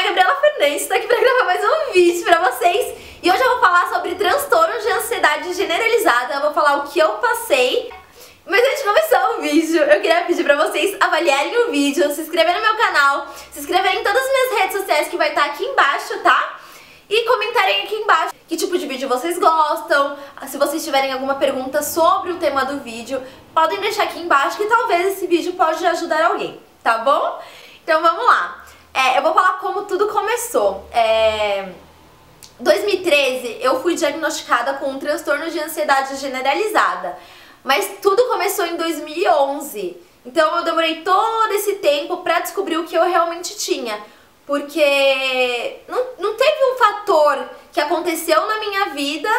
Gabriela Fernandes, tô aqui pra gravar mais um vídeo pra vocês. E hoje eu vou falar sobre transtorno de ansiedade generalizada. Eu vou falar o que eu passei. Mas antes de começar o vídeo, eu queria pedir pra vocês avaliarem o vídeo, se inscreverem no meu canal, se inscreverem em todas as minhas redes sociais que vai estar aqui embaixo, tá? E comentarem aqui embaixo que tipo de vídeo vocês gostam. Se vocês tiverem alguma pergunta sobre o tema do vídeo, podem deixar aqui embaixo que talvez esse vídeo pode ajudar alguém, tá bom? Então vamos lá. Eu vou falar como tudo começou. Em 2013 eu fui diagnosticada com um transtorno de ansiedade generalizada, mas tudo começou em 2011. Então eu demorei todo esse tempo pra descobrir o que eu realmente tinha, porque não teve um fator que aconteceu na minha vida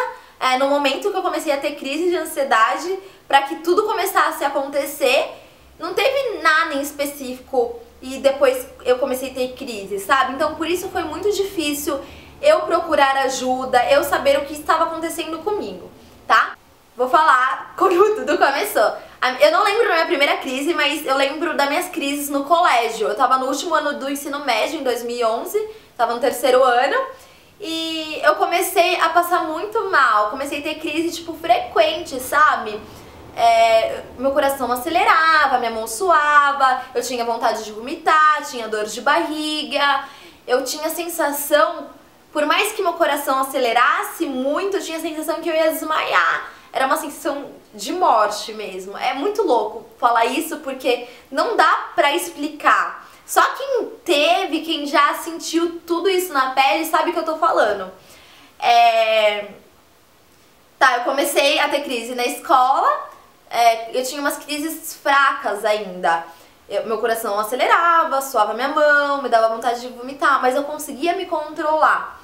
no momento que eu comecei a ter crise de ansiedade pra que tudo começasse a acontecer. Não teve nada em específico e depois eu comecei a ter crise, sabe? Então por isso foi muito difícil eu procurar ajuda, eu saber o que estava acontecendo comigo, tá? Vou falar como tudo começou. Eu não lembro da minha primeira crise, mas eu lembro das minhas crises no colégio. Eu tava no último ano do ensino médio, em 2011, tava no terceiro ano, e eu comecei a passar muito mal, comecei a ter crise, tipo, frequente, sabe? Meu coração acelerava, minha mão suava, eu tinha vontade de vomitar, tinha dor de barriga, eu tinha a sensação, por mais que meu coração acelerasse muito, eu tinha a sensação que eu ia desmaiar. Era uma sensação de morte mesmo. É muito louco falar isso porque não dá pra explicar. Só quem teve, quem já sentiu tudo isso na pele sabe o que eu tô falando. Tá, eu comecei a ter crise na escola. Eu tinha umas crises fracas ainda. Meu coração acelerava, suava minha mão, me dava vontade de vomitar, mas eu conseguia me controlar.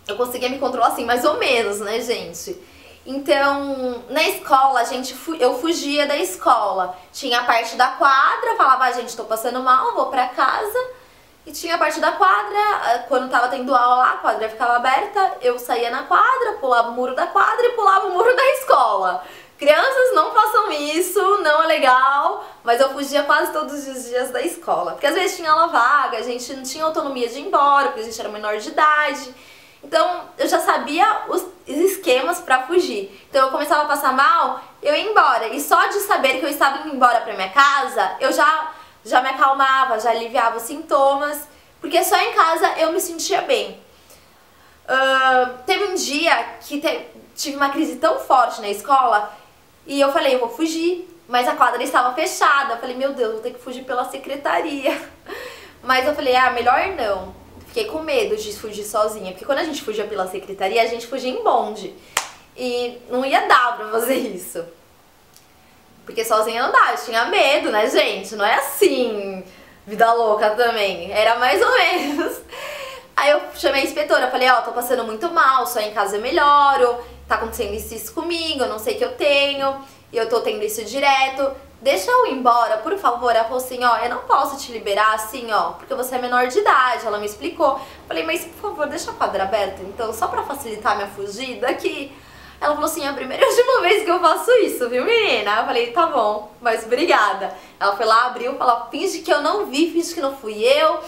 Eu conseguia me controlar assim, mais ou menos, né, gente? Então, na escola, eu fugia da escola. Tinha a parte da quadra, falava, gente, tô passando mal, vou pra casa. E tinha a parte da quadra, quando tava tendo aula lá, a quadra ficava aberta, eu saía na quadra, pulava o muro da quadra e pulava o muro da escola. Crianças, não façam isso, não é legal, mas eu fugia quase todos os dias da escola. Porque às vezes tinha aula vaga, a gente não tinha autonomia de ir embora, porque a gente era menor de idade. Então eu já sabia os esquemas pra fugir. Então eu começava a passar mal, eu ia embora. E só de saber que eu estava indo embora pra minha casa, eu já me acalmava, já aliviava os sintomas, porque só em casa eu me sentia bem. Teve um dia que tive uma crise tão forte na escola e eu falei, eu vou fugir, mas a quadra estava fechada. Eu falei, meu Deus, vou ter que fugir pela secretaria. Mas eu falei, melhor não. Fiquei com medo de fugir sozinha, porque quando a gente fugia pela secretaria, a gente fugia em bonde. E não ia dar pra fazer isso. Porque sozinha não dá, eu tinha medo, né, gente? Não é assim, vida louca também. Era mais ou menos. Aí eu chamei a inspetora, falei, tô passando muito mal, só em casa eu melhoro, tá acontecendo isso comigo, eu não sei o que eu tenho, e eu tô tendo isso direto. Deixa eu ir embora, por favor. Ela falou assim, eu não posso te liberar assim, porque você é menor de idade. Ela me explicou. Falei, mas por favor, deixa a quadra aberta, então, só pra facilitar minha fugida aqui. Ela falou assim, é a primeira e última vez que eu faço isso, viu, menina? Eu falei, tá bom, mas obrigada. Ela foi lá, abriu, falou, finge que eu não vi, finge que não fui eu,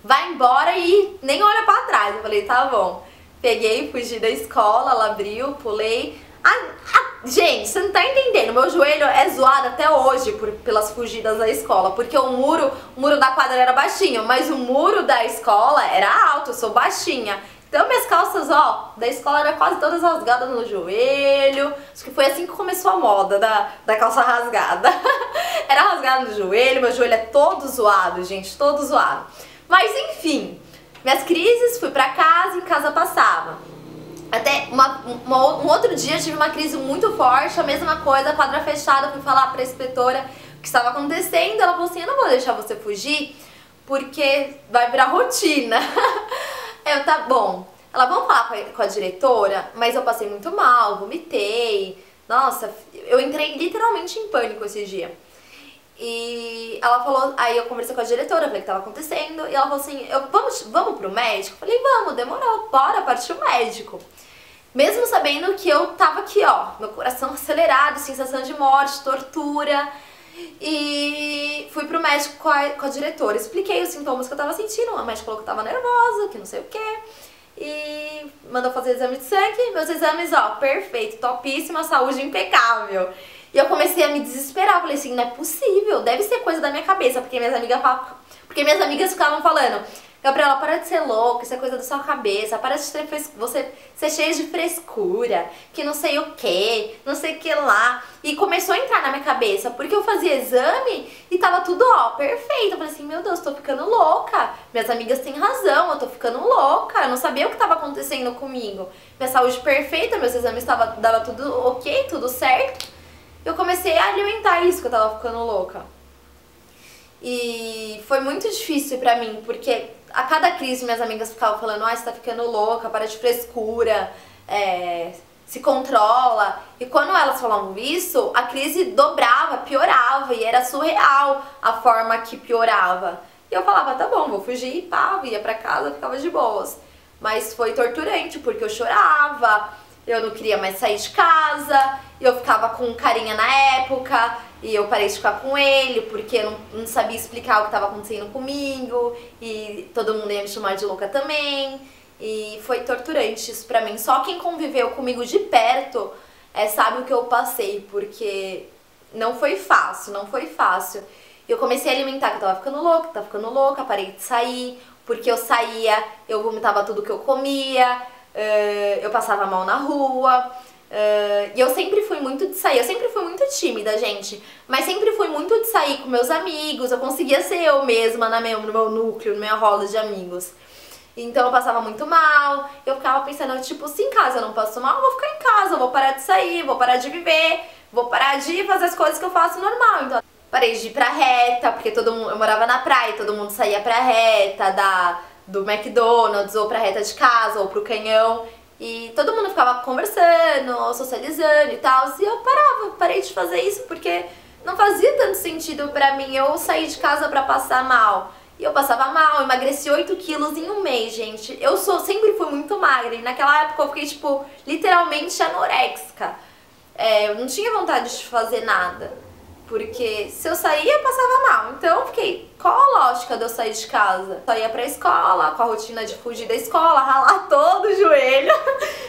vai embora e nem olha pra trás. Eu falei, tá bom. Peguei, fugi da escola, ela abriu, pulei. Gente, você não tá entendendo, meu joelho é zoado até hoje pelas fugidas da escola, porque o muro da quadra era baixinho, mas o muro da escola era alto, eu sou baixinha. Então minhas calças, da escola eram quase todas rasgadas no joelho. Acho que foi assim que começou a moda da calça rasgada. Era rasgada no joelho, meu joelho é todo zoado, gente, todo zoado. Mas enfim, minhas crises, fui pra casa, em casa passava. Até um outro dia eu tive uma crise muito forte, a mesma coisa, quadra fechada, eu fui falar pra inspetora o que estava acontecendo, ela falou assim, eu não vou deixar você fugir, porque vai virar rotina. Tá bom. Ela, vamos falar com a diretora, mas eu passei muito mal, vomitei, nossa, eu entrei literalmente em pânico esse dia. E ela falou, aí eu conversei com a diretora, falei o que estava acontecendo, e ela falou assim, vamos pro médico? Eu falei, vamos, demorou, bora, partiu o médico. Mesmo sabendo que eu tava aqui, meu coração acelerado, sensação de morte, tortura. E fui pro médico com a diretora, expliquei os sintomas que eu tava sentindo, a médica falou que eu tava nervosa, que não sei o que. E mandou fazer exame de sangue, meus exames, ó, perfeito, topíssima, saúde impecável. E eu comecei a me desesperar, falei assim, não é possível, deve ser coisa da minha cabeça, porque minhas amigas ficavam falando, Gabriela, para de ser louca, isso é coisa da sua cabeça, para de ter você ser cheia de frescura, que não sei o que, não sei o que lá. E começou a entrar na minha cabeça, porque eu fazia exame e tava tudo, ó, perfeito. Eu falei assim, meu Deus, tô ficando louca. Minhas amigas têm razão, eu tô ficando louca. Eu não sabia o que tava acontecendo comigo. Minha saúde perfeita, meus exames dava tudo ok, tudo certo. Eu comecei a alimentar isso, que eu tava ficando louca. E foi muito difícil pra mim, porque a cada crise minhas amigas ficavam falando, você tá ficando louca, para de frescura, se controla. E quando elas falavam isso, a crise dobrava, piorava, e era surreal a forma que piorava. E eu falava, tá bom, vou fugir, e pá, ia pra casa, ficava de boas. Mas foi torturante, porque eu chorava, eu não queria mais sair de casa, eu ficava com um carinha na época, e eu parei de ficar com ele, porque eu não sabia explicar o que estava acontecendo comigo, e todo mundo ia me chamar de louca também, e foi torturante isso pra mim. Só quem conviveu comigo de perto sabe o que eu passei, porque não foi fácil, não foi fácil. Eu comecei a alimentar que eu tava ficando louca, parei de sair, porque eu saía, eu vomitava tudo que eu comia, eu passava mal na rua. E eu sempre fui muito de sair, eu sempre fui muito tímida, gente, mas sempre fui muito de sair com meus amigos, eu conseguia ser eu mesma no meu núcleo, na minha roda de amigos. Então eu passava muito mal, eu ficava pensando, tipo, se em casa eu não passo mal, eu vou ficar em casa, eu vou parar de sair, vou parar de viver, vou parar de fazer as coisas que eu faço normal. Então parei de ir pra reta, porque todo mundo, eu morava na praia, todo mundo saía pra reta do McDonald's, ou pra reta de casa, ou pro Canhão. E todo mundo ficava conversando, socializando e tal, e eu parei de fazer isso porque não fazia tanto sentido pra mim eu sair de casa pra passar mal. E eu passava mal, emagreci 8 quilos em um mês, gente. Eu sempre fui muito magra e naquela época eu fiquei, tipo, literalmente anoréxica. Eu não tinha vontade de fazer nada, porque se eu saía, eu passava mal. Então eu fiquei, qual a lógica de eu sair de casa? Só ia pra escola, com a rotina de fugir da escola, ralar todo o joelho.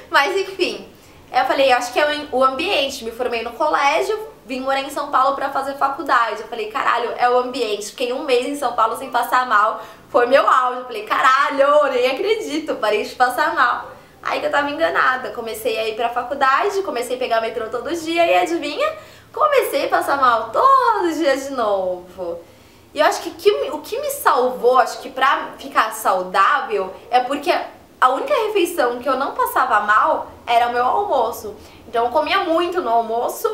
Mas enfim, eu falei, acho que é o ambiente. Me formei no colégio, vim morar em São Paulo pra fazer faculdade. Eu falei, caralho, é o ambiente. Fiquei um mês em São Paulo sem passar mal. Foi meu auge. Eu falei, caralho, nem acredito, parei de passar mal. Aí que eu tava enganada. Comecei a ir pra faculdade, comecei a pegar metrô todo dia e adivinha? Comecei a passar mal todos os dias de novo. E eu acho que o que me salvou, acho que pra ficar saudável, é porque a única refeição que eu não passava mal era o meu almoço. Então eu comia muito no almoço,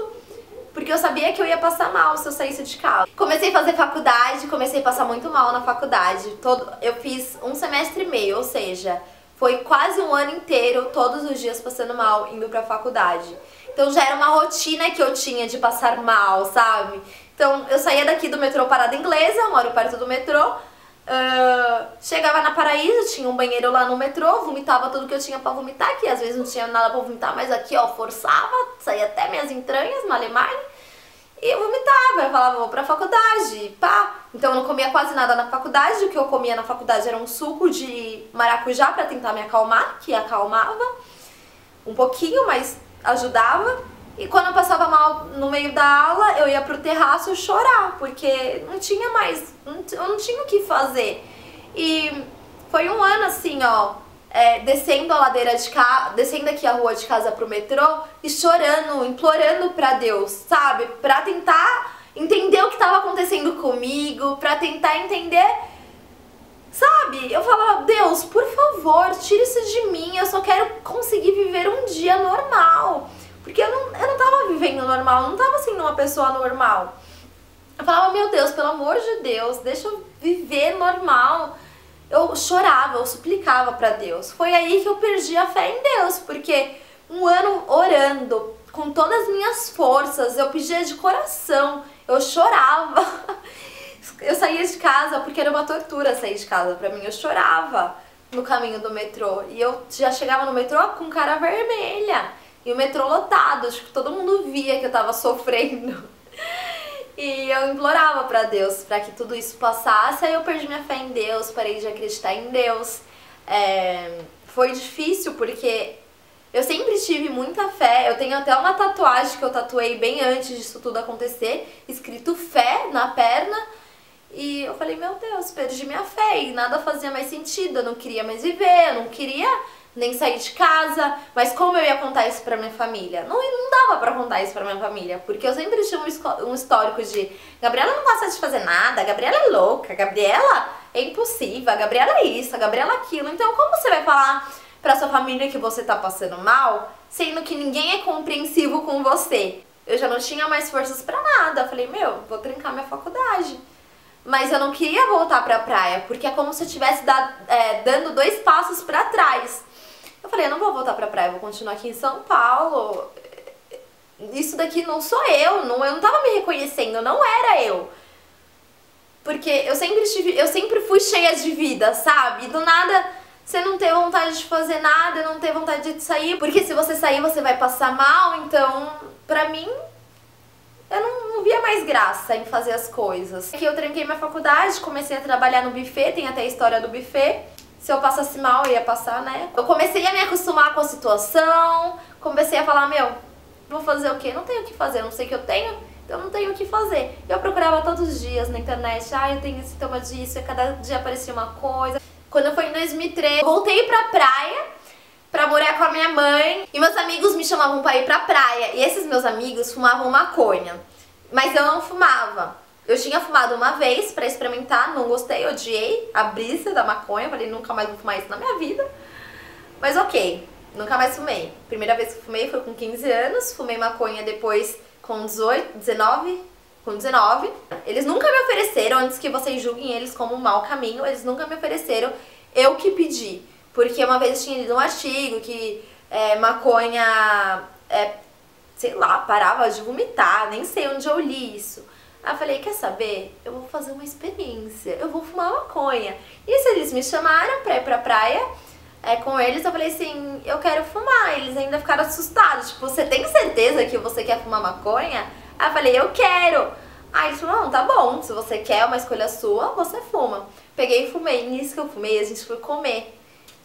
porque eu sabia que eu ia passar mal se eu saísse de casa. Comecei a fazer faculdade, comecei a passar muito mal na faculdade. Eu fiz um semestre e meio, ou seja, foi quase um ano inteiro, todos os dias passando mal, indo pra faculdade. Então já era uma rotina que eu tinha de passar mal, sabe? Então eu saía daqui do metrô Parada Inglesa, moro perto do metrô, chegava na Paraíso, tinha um banheiro lá no metrô, vomitava tudo que eu tinha pra vomitar, que às vezes não tinha nada pra vomitar, mas aqui ó, forçava, saía até minhas entranhas, malemar, e eu vomitava, eu falava, vou pra faculdade, pá. Então eu não comia quase nada na faculdade, o que eu comia na faculdade era um suco de maracujá pra tentar me acalmar, que acalmava um pouquinho, mas ajudava. E quando eu passava mal no meio da aula, eu ia pro terraço chorar, porque não tinha mais, eu não tinha o que fazer. E foi um ano assim, ó, descendo a ladeira de casa, descendo aqui a rua de casa pro metrô e chorando, implorando pra Deus, sabe? Pra tentar entender o que tava acontecendo comigo, pra tentar entender, sabe? Eu falava, Deus, por favor, tira isso de mim, eu só quero conseguir viver um dia normal. Porque eu não tava vivendo normal, eu não tava sendo uma pessoa normal. Eu falava, meu Deus, pelo amor de Deus, deixa eu viver normal. Eu chorava, eu suplicava pra Deus. Foi aí que eu perdi a fé em Deus, porque um ano orando, com todas as minhas forças, eu pedia de coração, eu chorava. Eu saía de casa, porque era uma tortura sair de casa pra mim, eu chorava no caminho do metrô. E eu já chegava no metrô com cara vermelha. E o metrô lotado, acho que todo mundo via que eu tava sofrendo. E eu implorava pra Deus pra que tudo isso passasse. Aí eu perdi minha fé em Deus, parei de acreditar em Deus. Foi difícil porque eu sempre tive muita fé. Eu tenho até uma tatuagem que eu tatuei bem antes disso tudo acontecer, escrito fé na perna. E eu falei, meu Deus, perdi minha fé e nada fazia mais sentido. Eu não queria mais viver, eu não queria nem sair de casa. Mas como eu ia contar isso pra minha família? Não dava pra contar isso pra minha família, porque eu sempre tinha um histórico de Gabriela não gosta de fazer nada, a Gabriela é louca, a Gabriela é impulsiva, a Gabriela é isso, a Gabriela é aquilo. Então como você vai falar pra sua família que você tá passando mal, sendo que ninguém é compreensivo com você? Eu já não tinha mais forças pra nada. Eu falei, meu, vou trancar minha faculdade. Mas eu não queria voltar pra praia, porque é como se eu estivesse dando 2 passos pra trás. Eu falei, eu não vou voltar pra praia, eu vou continuar aqui em São Paulo. Isso daqui não sou eu não tava me reconhecendo, não era eu. Porque eu sempre fui cheia de vida, sabe? E do nada você não ter vontade de fazer nada, não ter vontade de sair. Porque se você sair, você vai passar mal. Então, pra mim, eu não via mais graça em fazer as coisas. Aqui eu tranquei minha faculdade, comecei a trabalhar no buffet, tem até a história do buffet. Se eu passasse mal, eu ia passar, né? Eu comecei a me acostumar com a situação, comecei a falar, meu, vou fazer o quê? Não tenho o que fazer, não sei o que eu tenho, então não tenho o que fazer. Eu procurava todos os dias na internet, eu tenho sintoma disso, e cada dia aparecia uma coisa. Quando foi em 2013, eu voltei pra praia pra morar com a minha mãe e meus amigos me chamavam pra ir pra praia. E esses meus amigos fumavam maconha, mas eu não fumava. Eu tinha fumado uma vez pra experimentar, não gostei, odiei a brisa da maconha, falei, nunca mais vou fumar isso na minha vida. Mas ok, nunca mais fumei. Primeira vez que fumei foi com 15 anos, fumei maconha depois com 19. Eles nunca me ofereceram, antes que vocês julguem eles como um mau caminho, eles nunca me ofereceram, eu que pedi. Porque uma vez eu tinha lido um artigo que maconha, sei lá, parava de vomitar, nem sei onde eu li isso. Aí eu falei, quer saber? Eu vou fazer uma experiência, eu vou fumar maconha. E se eles me chamaram pra ir pra praia com eles, eu falei assim, eu quero fumar. Eles ainda ficaram assustados, tipo, você tem certeza que você quer fumar maconha? Aí eu falei, eu quero. Aí eles falaram, não, tá bom, se você quer, é uma escolha sua, você fuma. Peguei e fumei, nisso que eu fumei, a gente foi comer.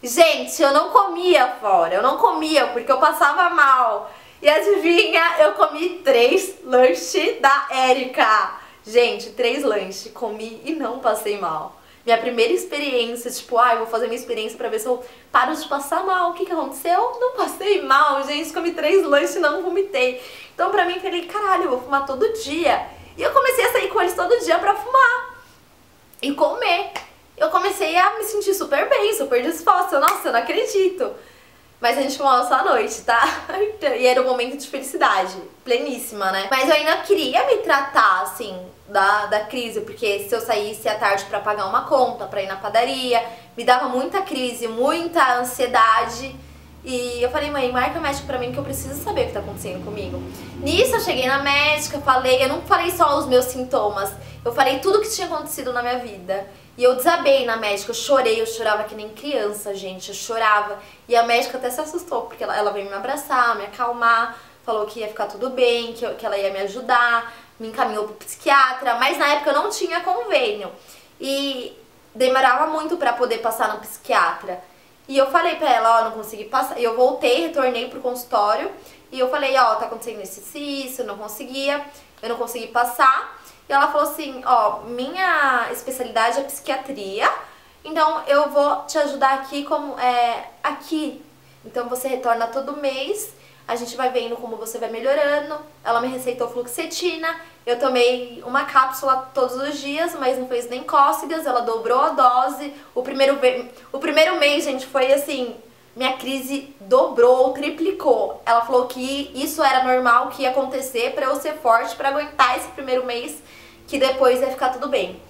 Gente, eu não comia fora, eu não comia porque eu passava mal. E adivinha, eu comi 3 lanches da Érica. Gente, 3 lanches, comi e não passei mal. Minha primeira experiência, tipo, eu vou fazer minha experiência pra ver se eu paro de passar mal. O que aconteceu? Não passei mal, gente, comi 3 lanches e não vomitei. Então pra mim, eu falei, caralho, eu vou fumar todo dia. E eu comecei a sair com eles todo dia pra fumar e comer. Eu comecei a me sentir super bem, super disposta. Nossa, eu não acredito. Mas a gente fumava só à noite, tá? E era um momento de felicidade, pleníssima, né? Mas eu ainda queria me tratar, assim, da crise, porque se eu saísse à tarde pra pagar uma conta, pra ir na padaria, me dava muita crise, muita ansiedade. E eu falei, mãe, marca médico pra mim que eu preciso saber o que tá acontecendo comigo. Nisso eu cheguei na médica, eu não falei só os meus sintomas, eu falei tudo que tinha acontecido na minha vida. E eu desabei na médica, eu chorei, eu chorava que nem criança, gente, eu chorava. E a médica até se assustou, porque ela veio me abraçar, me acalmar, falou que ia ficar tudo bem, que ela ia me ajudar, me encaminhou pro psiquiatra, mas na época eu não tinha convênio. E demorava muito pra poder passar no psiquiatra. E eu falei pra ela, não consegui passar. E eu voltei, retornei pro consultório, e eu falei, tá acontecendo isso, eu não consegui passar. E ela falou assim, minha especialidade é psiquiatria, então eu vou te ajudar aqui aqui. Então você retorna todo mês, a gente vai vendo como você vai melhorando. Ela me receitou fluoxetina, eu tomei uma cápsula todos os dias, mas não fez nem cócegas, ela dobrou a dose. O primeiro mês, gente, foi assim, minha crise dobrou, triplicou. Ela falou que isso era normal, que ia acontecer pra eu ser forte, pra aguentar esse primeiro mês, que depois ia ficar tudo bem.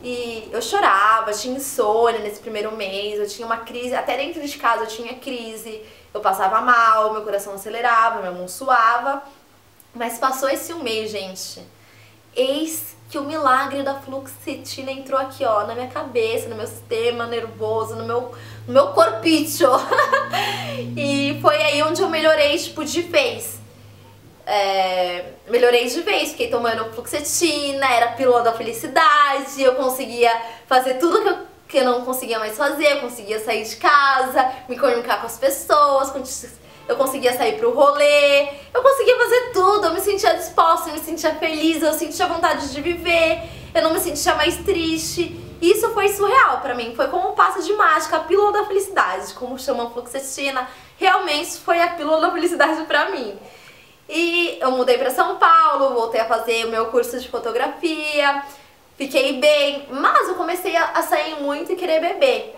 E eu chorava, tinha insônia nesse primeiro mês, eu tinha uma crise, até dentro de casa eu tinha crise, eu passava mal, meu coração acelerava, minha mão suava. Mas passou esse um mês, gente. Eis que o milagre da fluoxetina entrou aqui, na minha cabeça, no meu sistema nervoso, no meu corpício. E foi aí onde eu melhorei, tipo, de vez. melhorei de vez, fiquei tomando fluoxetina, era pílula da felicidade, eu conseguia fazer tudo que eu não conseguia mais fazer, eu conseguia sair de casa, me comunicar com as pessoas, eu conseguia sair pro rolê, eu conseguia fazer tudo, eu me sentia disposta, eu me sentia feliz, eu sentia vontade de viver, eu não me sentia mais triste. Isso foi surreal pra mim, foi como um passe de mágica, a pílula da felicidade, como chamam fluoxetina, realmente foi a pílula da felicidade pra mim. E eu mudei pra São Paulo, voltei a fazer o meu curso de fotografia, fiquei bem, mas eu comecei a sair muito e querer beber.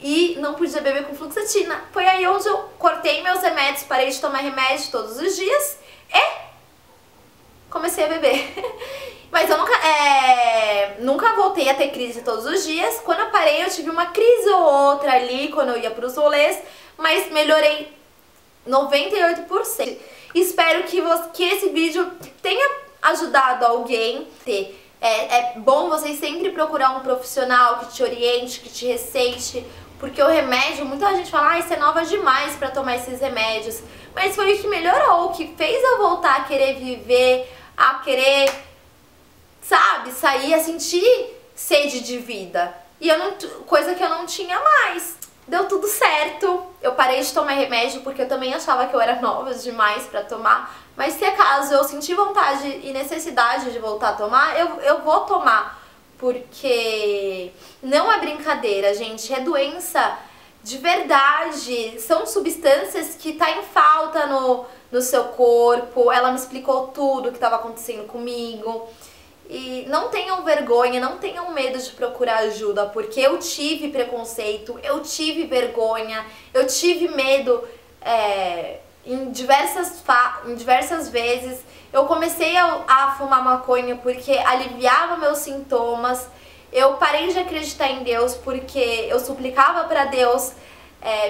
E não podia beber com fluoxetina. Foi aí onde eu cortei meus remédios, parei de tomar remédio todos os dias e comecei a beber. Mas eu nunca voltei a ter crise todos os dias. Quando eu parei, eu tive uma crise ou outra ali, quando eu ia pros rolês, mas melhorei 98%. Espero que esse vídeo tenha ajudado alguém. É bom vocês sempre procurar um profissional que te oriente, que te receite, porque o remédio, muita gente fala, você é nova demais pra tomar esses remédios, mas foi o que melhorou, o que fez eu voltar a querer viver, a querer, sabe, sair, a sentir sede de vida, e coisa que eu não tinha mais. Deu tudo certo, eu parei de tomar remédio porque eu também achava que eu era nova demais pra tomar, mas se acaso eu sentir vontade e necessidade de voltar a tomar, eu vou tomar, porque não é brincadeira, gente, é doença de verdade, são substâncias que tá em falta no seu corpo. Ela me explicou tudo o que estava acontecendo comigo. E não tenham vergonha, não tenham medo de procurar ajuda, porque eu tive preconceito, eu tive vergonha, eu tive medo em diversas vezes. Eu comecei a fumar maconha porque aliviava meus sintomas. Eu parei de acreditar em Deus porque eu suplicava para Deus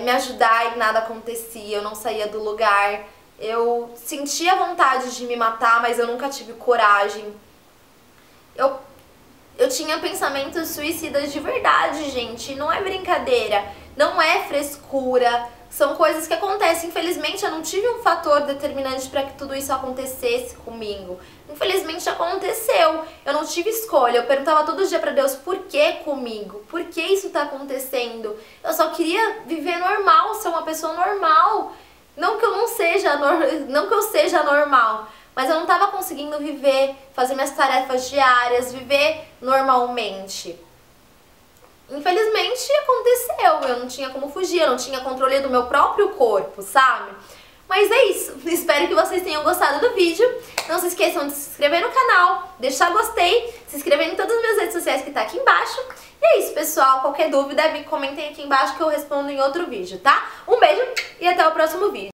me ajudar e nada acontecia, eu não saía do lugar. Eu sentia vontade de me matar, mas eu nunca tive coragem. Eu tinha pensamentos suicidas de verdade, gente, não é brincadeira, não é frescura, são coisas que acontecem. Infelizmente eu não tive um fator determinante para que tudo isso acontecesse comigo, infelizmente aconteceu, eu não tive escolha. Eu perguntava todo dia para Deus, por que comigo? Por que isso tá acontecendo? Eu só queria viver normal, ser uma pessoa normal, não que eu seja normal, mas eu não estava conseguindo viver, fazer minhas tarefas diárias, viver normalmente. Infelizmente aconteceu, eu não tinha como fugir, eu não tinha controle do meu próprio corpo, sabe? Mas é isso, espero que vocês tenham gostado do vídeo. Não se esqueçam de se inscrever no canal, deixar gostei, se inscrever em todas as minhas redes sociais que tá aqui embaixo. E é isso, pessoal, qualquer dúvida me comentem aqui embaixo que eu respondo em outro vídeo, tá? Um beijo e até o próximo vídeo.